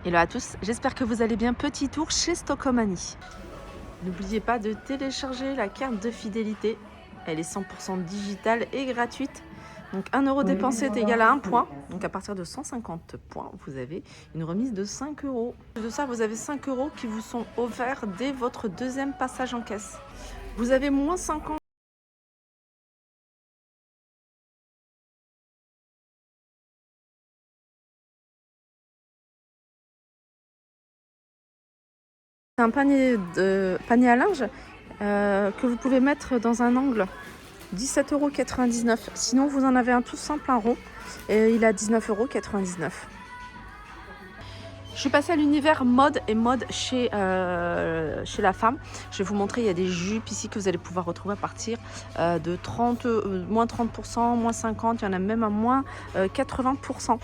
Hello à tous, j'espère que vous allez bien. Petit tour chez Stockomanie. N'oubliez pas de télécharger la carte de fidélité. Elle est 100% digitale et gratuite. Donc 1 euro dépensé est égal à 1 point. Donc à partir de 150 points, vous avez une remise de 5 euros. De ça, vous avez 5 euros qui vous sont offerts dès votre deuxième passage en caisse. Vous avez moins 50. C'est un panier à linge que vous pouvez mettre dans un angle. 17,99 €. Sinon, vous en avez un tout simple, un rond. Et il est à 19,99 €. Je suis passée à l'univers mode et mode chez la femme. Je vais vous montrer, il y a des jupes ici que vous allez pouvoir retrouver à partir de 30, moins 30%, moins 50%. Il y en a même à moins 80%.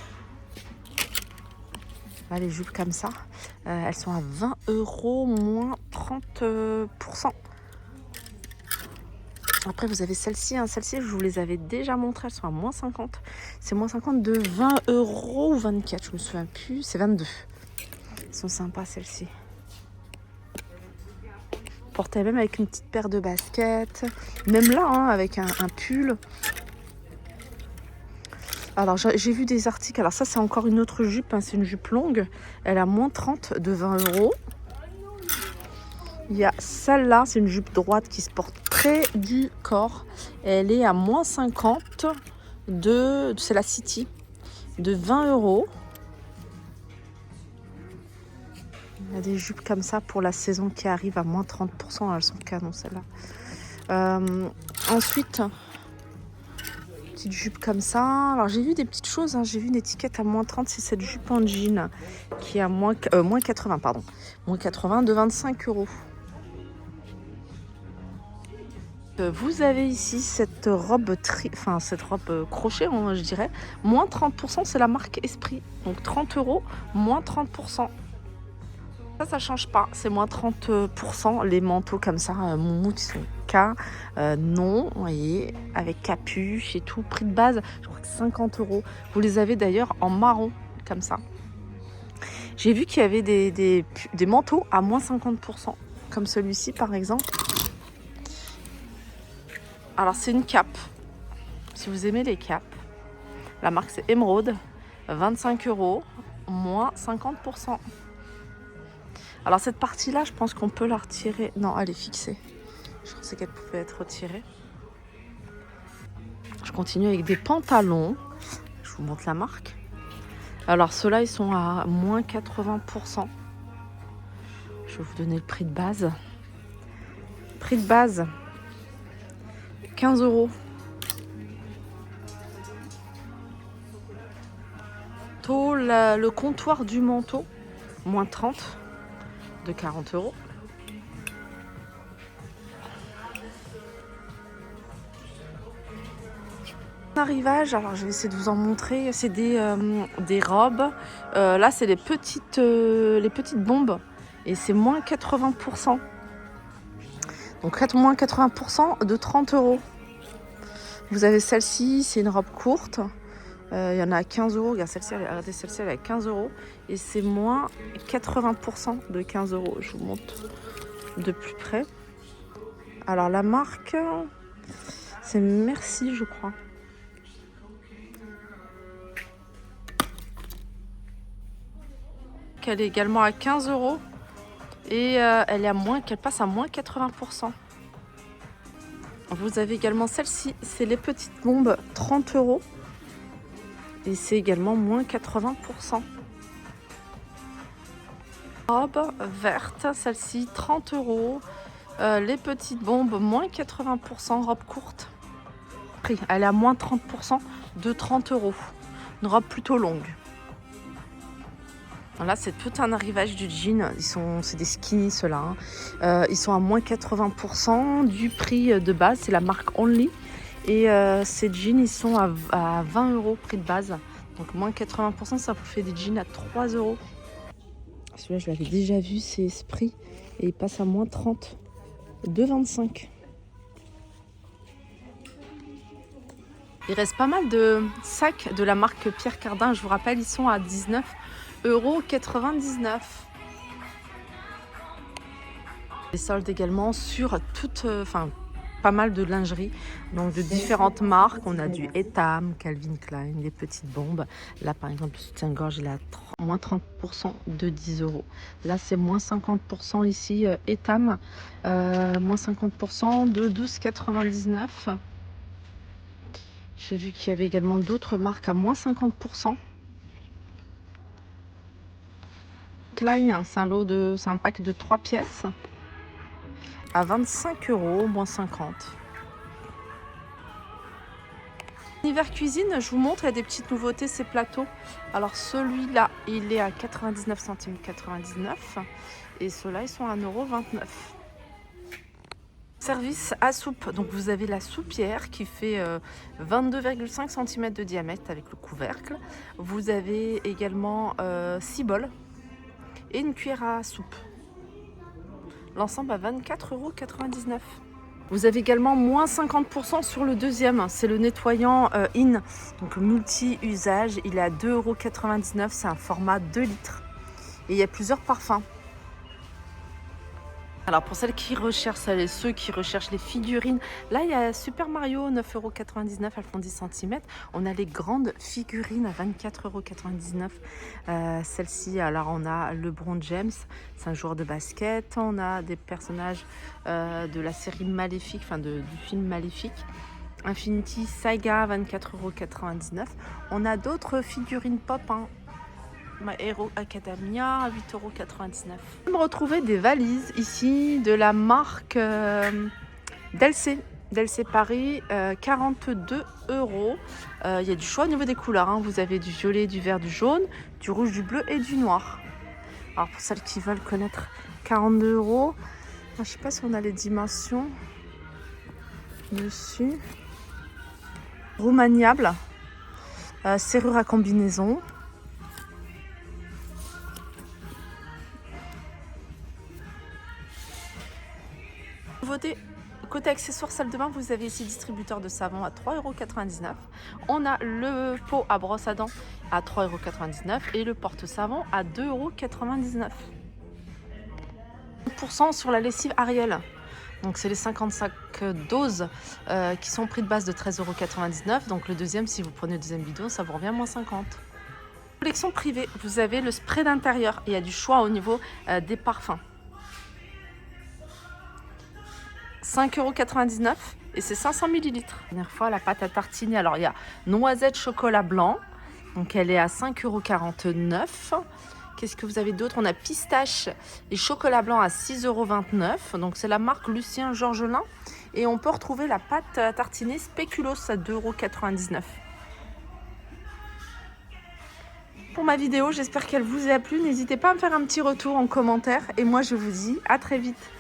Là, les jupes comme ça, elles sont à 20 €, moins 30%. Après, vous avez celle-ci. Celle-ci, je vous les avais déjà montrées. Elles sont à moins 50. C'est moins 50 de 20 € ou 24. Je me souviens plus. C'est 22. Elles sont sympas, celles-ci. Portez même avec une petite paire de baskets. Même là, avec un pull. Alors, j'ai vu des articles. Alors, ça, c'est encore une autre jupe. C'est une jupe longue. Elle a moins 30 de 20 €. Il y a celle-là. C'est une jupe droite qui se porte près du corps. Elle est à moins 50 c'est la City, de 20 €. Il y a des jupes comme ça pour la saison qui arrive à moins 30%. Elles sont canon, celles-là. Ensuite, petite jupe comme ça. Alors, j'ai vu des petites choses. J'ai vu une étiquette à moins 30. C'est cette jupe en jean qui est à moins 80, pardon. Moins 80 de 25 €. Vous avez ici cette robe crochet, je dirais. Moins 30%, c'est la marque Esprit. Donc 30 €, moins 30%. Ça change pas. C'est moins 30%. Les manteaux comme ça, Moumou qui sont non, vous voyez, avec capuche et tout. Prix de base, je crois que 50 €. Vous les avez d'ailleurs en marron, comme ça. J'ai vu qu'il y avait des manteaux à moins 50%, comme celui-ci par exemple. Alors, c'est une cape. Si vous aimez les capes, la marque c'est Emeraude, 25 €, moins 50%. Alors, cette partie-là, je pense qu'on peut la retirer. Non, elle est fixée. Je pensais qu'elle pouvait être retirée. Je continue avec des pantalons. Je vous montre la marque. Alors, ceux-là, ils sont à moins 80%. Je vais vous donner le prix de base. Prix de base, 15 €. Le comptoir du manteau, moins 30, de 40 €. Arrivage, alors je vais essayer de vous en montrer. C'est des robes. Là, c'est les petites bombes. Et c'est moins 80%. Donc moins 80% de 30 €. Vous avez celle-ci, c'est une robe courte. Il y en a à 15 €. Regardez celle-ci, elle est à 15 €. Et c'est moins 80% de 15 €. Je vous montre de plus près. Alors la marque, c'est Merci, je crois. Elle est également à 15 € et qu'elle passe à moins 80%. Vous avez également celle-ci, c'est les petites bombes, 30 € et c'est également moins 80%. Robe verte, celle-ci 30 €. Les petites bombes, moins 80%, robe courte. Elle est à moins 30% de 30 €. Une robe plutôt longue. Là, c'est tout un arrivage du jean. C'est des skinny, ceux-là. Ils sont à moins 80% du prix de base. C'est la marque Only. Et ces jeans, ils sont à 20 € prix de base. Donc moins 80%, ça vous fait des jeans à 3 €. Celui-là, je l'avais déjà vu, c'est Esprit. Et il passe à moins 30, de 25. Il reste pas mal de sacs de la marque Pierre Cardin. Je vous rappelle, ils sont à 19 2,99 €. Des soldes également sur toute, pas mal de lingerie, donc de différentes marques. On a du Etam, Calvin Klein, des petites bombes. Là, par exemple, le soutien-gorge, il est à moins 30% de 10 €. Là, c'est moins 50% ici, Etam, moins 50% de 12,99 €. J'ai vu qu'il y avait également d'autres marques à moins 50%. Klein, c'est un pack de 3 pièces à 25 €, moins 50. Hiver cuisine, je vous montre, il y a des petites nouveautés, ces plateaux. Alors celui-là, il est à 99 centimes 99 et ceux-là, ils sont à 1,29 €. Service à soupe, donc vous avez la soupière qui fait 22,5 cm de diamètre avec le couvercle. Vous avez également 6 bols et une cuillère à soupe. L'ensemble à 24,99 €. Vous avez également moins 50% sur le deuxième, c'est le nettoyant In, donc multi-usage, il est à 2,99 €, c'est un format 2 litres. Et il y a plusieurs parfums. Alors pour celles et ceux qui recherchent les figurines, là il y a Super Mario, 9,99 €, elles font 10 cm. On a les grandes figurines à 24,99 €. Celle-ci, alors on a LeBron James, c'est un joueur de basket. On a des personnages de la série Maléfique, du film Maléfique. Infinity Saga, 24,99 €. On a d'autres figurines pop, My Hero Academia à 8,99 €. On peut retrouver des valises ici de la marque Delcé Paris, 42 €. Il y a du choix au niveau des couleurs, Vous avez du violet, du vert, du jaune, du rouge, du bleu et du noir. Alors pour celles qui veulent connaître, 42 €. Je ne sais pas si on a les dimensions dessus. Roue maniable, serrure à combinaison. Côté accessoires salle de bain, vous avez ici distributeur de savon à 3,99 €. On a le pot à brosse à dents à 3,99 € et le porte-savon à 2,99 €. 1% sur la lessive Ariel. Donc c'est les 55 doses qui sont prix de base de 13,99 €. Donc le deuxième, si vous prenez le deuxième bidon, ça vous revient moins 50 €. Collection privée, vous avez le spray d'intérieur. Il y a du choix au niveau des parfums. 5,99 € et c'est 500 ml. Dernière fois, la pâte à tartiner. Alors, il y a noisette chocolat blanc. Donc, elle est à 5,49 €. Qu'est-ce que vous avez d'autre? On a pistache et chocolat blanc à 6,29 €. Donc, c'est la marque Lucien Georgelin. Et on peut retrouver la pâte à tartiner spéculoos à 2,99 €. Pour ma vidéo, j'espère qu'elle vous a plu. N'hésitez pas à me faire un petit retour en commentaire. Et moi, je vous dis à très vite.